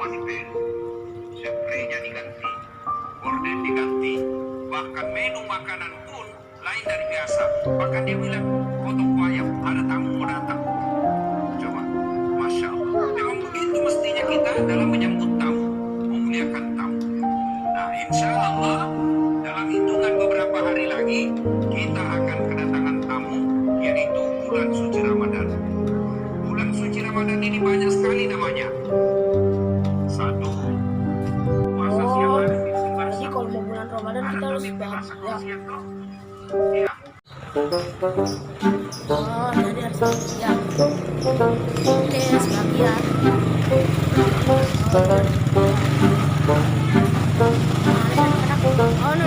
semua dibeli, spraynya diganti, gorden diganti, bahkan menu makanan pun lain dari biasa. Bahkan dia bilang, potong ayam, ada tamu mau datang. Coba, Masya Allah. Memang begitu mestinya kita dalam menyambut tamu, memuliakan tamu. Nah, insya Allah dalam hitungan beberapa hari lagi kita akan kedatangan tamu, yaitu bulan suci Ramadan. Bulan suci Ramadan ini banyak sekali namanya. Satu, puasa siang hari. Jadi kalau mau bulan Ramadan kita harus bahagia. Iya. Oh, jadi harus bahagia. Oke, bahagia. Oh, no.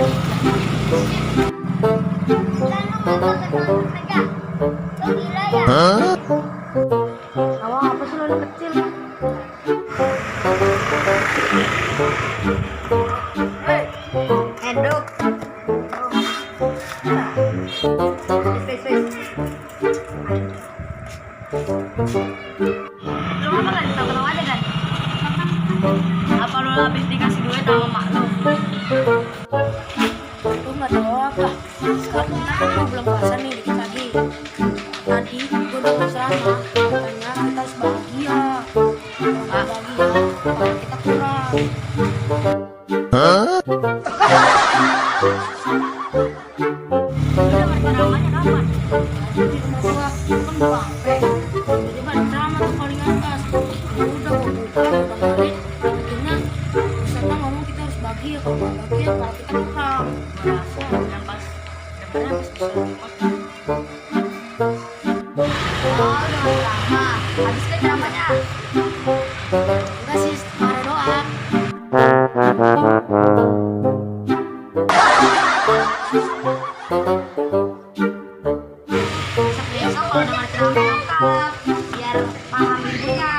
Awak apa sih lo kecil? Eduk. Lu apa kan? Tahu aja kan? Apa lu habis dikasih duit sama mak lu? Lu nggak tahu apa? Sekarang kita belum puasa nih, dikit lagi. Tadi gue udah bersama, katanya kita harus bahagia. Kalau nggak bahagia, kalau kita kurang. Udah balik ceramahnya kapan? Di rumah gua kan gua HP. Jadi balik ceramah tuh paling atas. Ya udah gua buka, udah balik. Akhirnya Ustaznya ngomong kita harus bahagia. Kalau nggak bahagia, kalau kita kurang. Merasa yang pas depannya pas bisa Oh, udah mau ceramah. Habis ke ceramahnya. Enggak sih, marah doang. Besok kalau dengar ceramah lengkap, biar paham ibunya.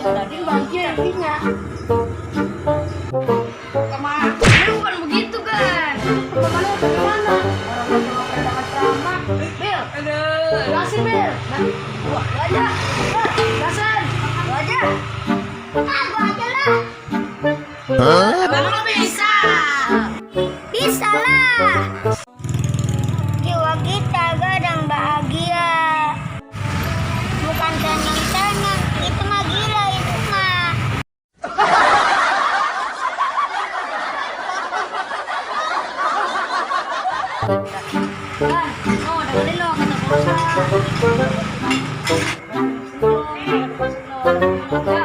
Tadi bahagia intinya. Kemana? Ini bukan begitu kan? Bagaimana? Bagaimana? Orang cuma pendengar ceramah. Bil, jelasin Bil. Nah, gua aja. Jelasin. Lu aja. Gua aja lah. Abang lo bisa. Bisa lah. Jiwa kita kadang bahagia. Bukan tenang-tenang, itu mah gila itu mah. Oh, dengerin lo kata bosan. Bangga.